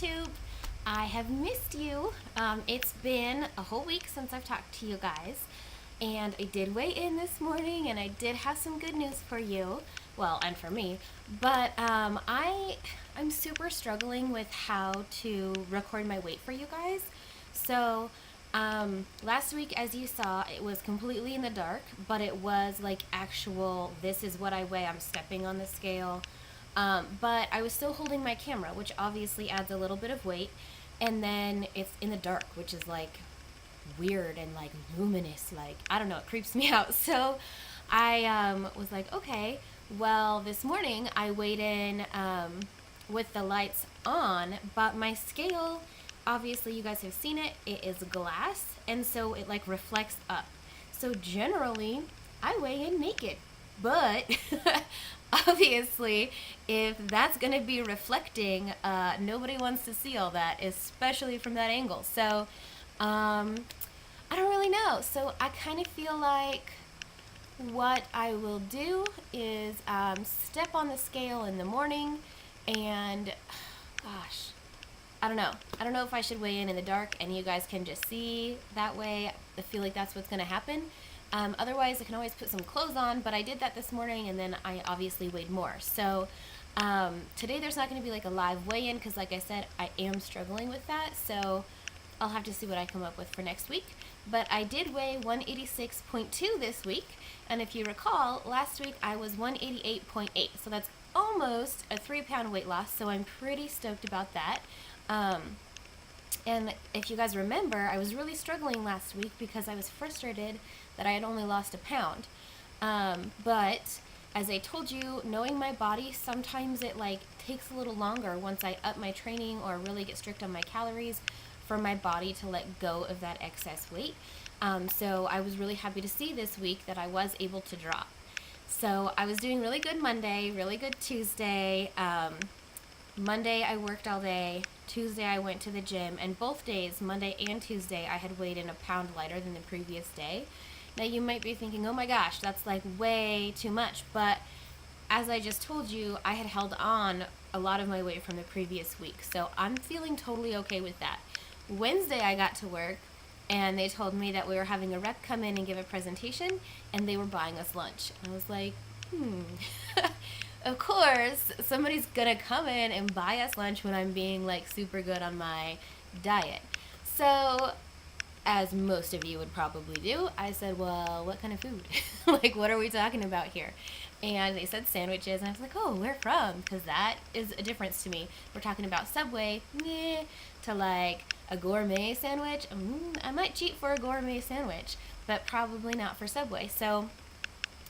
YouTube. I have missed you. It's been a whole week since I've talked to you guys, and I did weigh in this morning, and I did have some good news for you. Well, and for me, but I'm super struggling with how to record my weight for you guys. So last week, as you saw, it was completely in the dark, but it was like actual, this is what I weigh, I'm stepping on the scale. But I was still holding my camera, which obviously adds a little bit of weight. And then it's in the dark, which is like weird and like luminous. Like, I don't know, it creeps me out. So I was like, okay, well, this morning I weighed in with the lights on, but my scale, obviously, you guys have seen it, it is glass, and so it like reflects up. So generally, I weigh in naked. But obviously, if that's going to be reflecting, nobody wants to see all that, especially from that angle. So I don't really know. So I kind of feel like what I will do is step on the scale in the morning and, gosh, I don't know. I don't know if I should weigh in the dark and you guys can just see that way. I feel like that's what's going to happen. Otherwise, I can always put some clothes on, but I did that this morning, and then I obviously weighed more. So today there's not going to be like a live weigh-in because, like I said, I am struggling with that. So I'll have to see what I come up with for next week. But I did weigh 186.2 this week, and if you recall, last week I was 188.8. So that's almost a 3-pound weight loss, so I'm pretty stoked about that. And if you guys remember, I was really struggling last week because I was frustrated that I had only lost a pound. But as I told you, knowing my body, sometimes it like takes a little longer once I up my training or really get strict on my calories for my body to let go of that excess weight. So I was really happy to see this week that I was able to drop. So I was doing really good Monday, really good Tuesday. Monday I worked all day. Tuesday I went to the gym, and both days, Monday and Tuesday, I had weighed in a pound lighter than the previous day. Now you might be thinking, oh my gosh, that's like way too much, but as I just told you, I had held on a lot of my weight from the previous week, so I'm feeling totally okay with that. Wednesday I got to work, and they told me that we were having a rep come in and give a presentation, and they were buying us lunch. And I was like, of course, somebody's gonna come in and buy us lunch when I'm being like super good on my diet. So, as most of you would probably do, I said, well, what kind of food? Like, what are we talking about here? And they said sandwiches, and I was like, oh, where from? Because that is a difference to me. We're talking about Subway, to like a gourmet sandwich. I might cheat for a gourmet sandwich, but probably not for Subway. So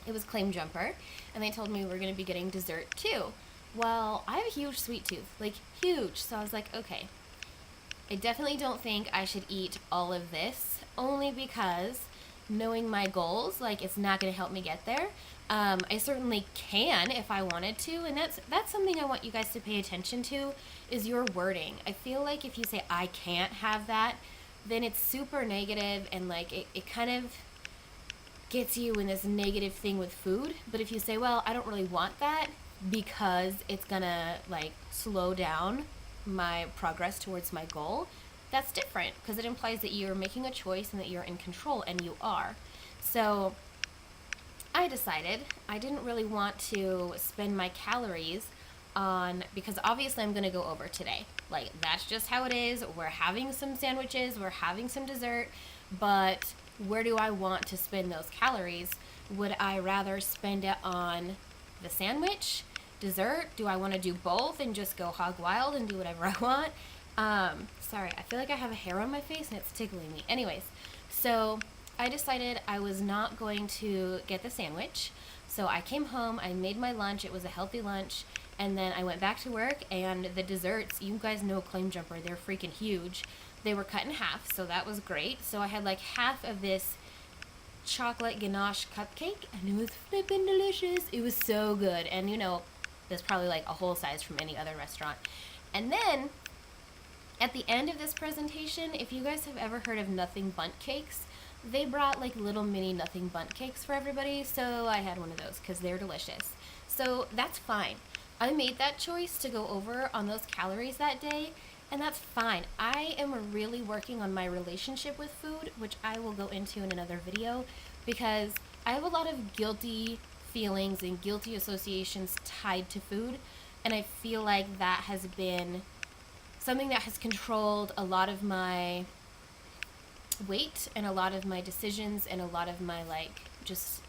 it was Claim Jumper, and they told me we were going to be getting dessert too. Well, I have a huge sweet tooth, like huge. So I was like, okay, I definitely don't think I should eat all of this, only because knowing my goals, like it's not going to help me get there. I certainly can if I wanted to, and that's something I want you guys to pay attention to, is your wording. I feel like if you say I can't have that, then it's super negative, and like it kind of gets you in this negative thing with food. But if you say, well, I don't really want that because it's gonna like slow down my progress towards my goal, that's different, because it implies that you're making a choice and that you're in control, and you are. So I decided I didn't really want to spend my calories on, because obviously I'm going to go over today. Like, that's just how it is. We're having some sandwiches, we're having some dessert, but where do I want to spend those calories? Would I rather spend it on the sandwich, dessert? Do I want to do both and just go hog wild and do whatever I want? Sorry, I feel like I have a hair on my face and it's tickling me. Anyways, so I decided I was not going to get the sandwich. So I came home, I made my lunch, it was a healthy lunch, and then I went back to work, and the desserts, you guys know Claim Jumper, they're freaking huge. They were cut in half, so that was great. So I had like half of this chocolate ganache cupcake, and it was flippin' delicious. It was so good, and you know, there's probably like a whole size from any other restaurant. And then at the end of this presentation, if you guys have ever heard of Nothing Bundt Cakes, they brought like little mini Nothing Bundt Cakes for everybody, so I had one of those because they're delicious. So that's fine. I made that choice to go over on those calories that day, And that's fine. I am really working on my relationship with food, which I will go into in another video, because I have a lot of guilty feelings and guilty associations tied to food. And I feel like that has been something that has controlled a lot of my weight and a lot of my decisions and a lot of my, like, just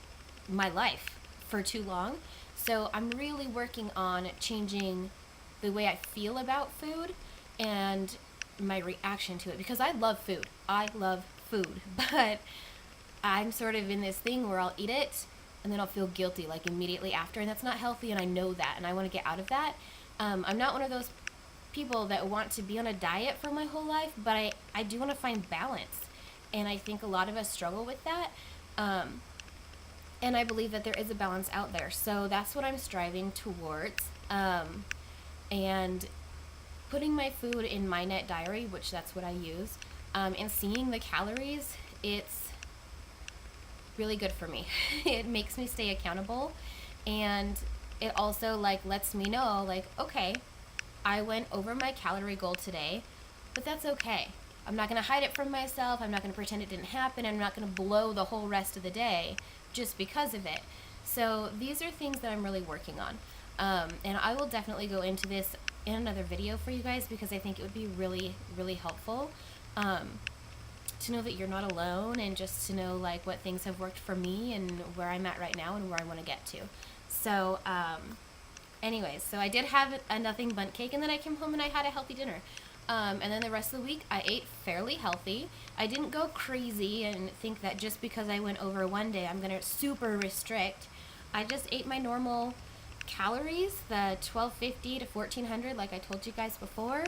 my life for too long. So I'm really working on changing the way I feel about food and my reaction to it, because I love food. I love food, but I'm sort of in this thing where I'll eat it and then I'll feel guilty like immediately after, and that's not healthy, and I know that, and I want to get out of that. I'm not one of those people that want to be on a diet for my whole life, but I do want to find balance, and I think a lot of us struggle with that. And I believe that there is a balance out there. So that's what I'm striving towards. And putting my food in MyNet Diary, which that's what I use, and seeing the calories, it's really good for me. It makes me stay accountable. And it also, like, lets me know, like, okay, I went over my calorie goal today, but that's okay. I'm not going to hide it from myself. I'm not going to pretend it didn't happen. I'm not going to blow the whole rest of the day just because of it. So these are things that I'm really working on. And I will definitely go into this in another video for you guys, because I think it would be really, really helpful to know that you're not alone, and just to know, like, what things have worked for me and where I'm at right now and where I want to get to. So anyways, so I did have a nothing bundt cake, and then I came home and I had a healthy dinner. And then the rest of the week, I ate fairly healthy. I didn't go crazy and think that just because I went over one day, I'm going to super restrict. I just ate my normal calories, the 1250 to 1400, like I told you guys before,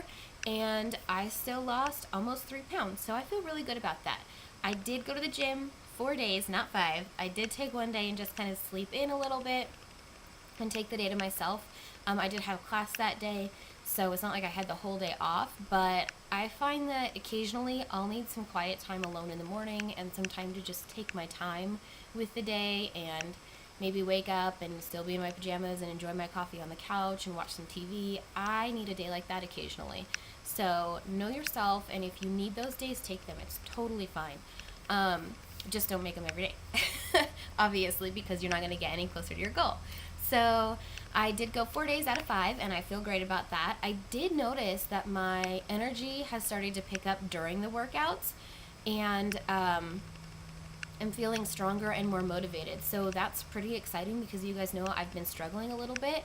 and I still lost almost 3 pounds. So I feel really good about that. I did go to the gym 4 days, not 5. I did take one day and just kind of sleep in a little bit and take the day to myself. I did have class that day, so it's not like I had the whole day off, but I find that occasionally I'll need some quiet time alone in the morning and some time to just take my time with the day, and maybe wake up and still be in my pajamas and enjoy my coffee on the couch and watch some TV. I need a day like that occasionally. So know yourself, and if you need those days, take them. It's totally fine. Just don't make them every day, obviously, because you're not going to get any closer to your goal. So I did go 4 days out of 5, and I feel great about that. I did notice that my energy has started to pick up during the workouts, and I'm feeling stronger and more motivated. So that's pretty exciting, because you guys know I've been struggling a little bit,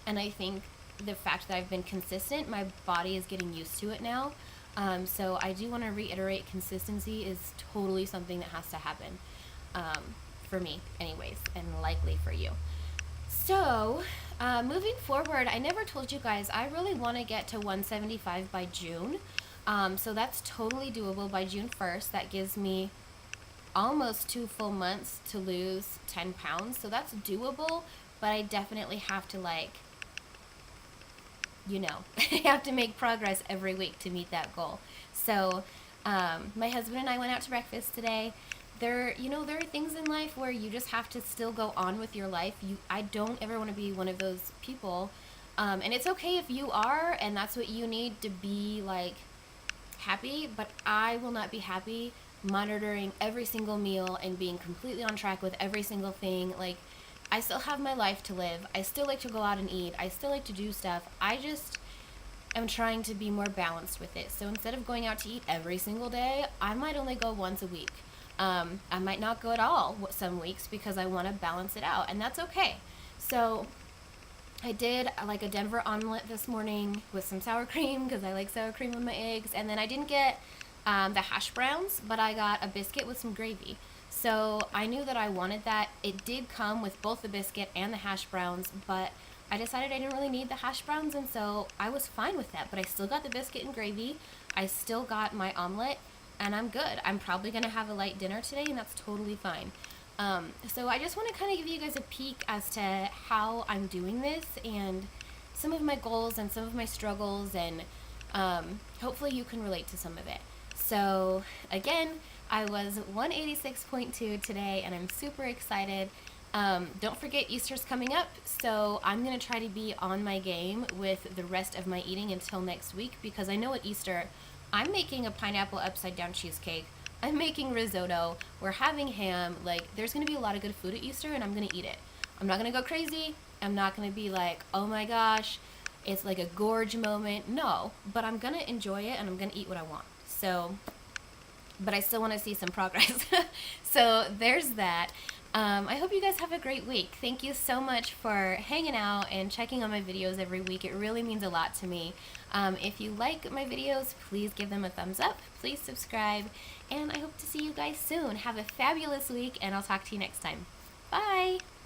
and I think the fact that I've been consistent, my body is getting used to it now. So I do want to reiterate, consistency is totally something that has to happen, for me anyways, and likely for you. So, moving forward, I never told you guys, I really want to get to 175 by June. So that's totally doable by June 1st. That gives me almost 2 full months to lose 10 pounds. So that's doable, but I definitely have to, like, I have to make progress every week to meet that goal. So, my husband and I went out to breakfast today. There are things in life where you just have to still go on with your life. I don't ever want to be one of those people. And it's okay if you are, and that's what you need to be, like, happy, but I will not be happy monitoring every single meal and being completely on track with every single thing. Like, I still have my life to live. I still like to go out and eat. I still like to do stuff. I just am trying to be more balanced with it. So instead of going out to eat every single day, I might only go once a week. I might not go at all some weeks, because I want to balance it out, and that's okay. So I did like a Denver omelet this morning with some sour cream, because I like sour cream with my eggs, and then I didn't get the hash browns, but I got a biscuit with some gravy. So I knew that I wanted that. It did come with both the biscuit and the hash browns, but I decided I didn't really need the hash browns, and so I was fine with that. But I still got the biscuit and gravy. I still got my omelet, and I'm good. I'm probably going to have a light dinner today, and that's totally fine. So I just want to kind of give you guys a peek as to how I'm doing this, and some of my goals and some of my struggles, and hopefully you can relate to some of it. So again, I was 186.2 today, and I'm super excited. Don't forget Easter's coming up, so I'm going to try to be on my game with the rest of my eating until next week, because I know at Easter I'm making a pineapple upside down cheesecake. I'm making risotto. We're having ham. Like, there's going to be a lot of good food at Easter, and I'm going to eat it. I'm not going to go crazy. I'm not going to be like, oh my gosh, it's like a gorge moment. No, but I'm going to enjoy it, and I'm going to eat what I want. So, but I still want to see some progress. So there's that. I hope you guys have a great week. Thank you so much for hanging out and checking on my videos every week. It really means a lot to me. If you like my videos, please give them a thumbs up. Please subscribe. And I hope to see you guys soon. Have a fabulous week, and I'll talk to you next time. Bye!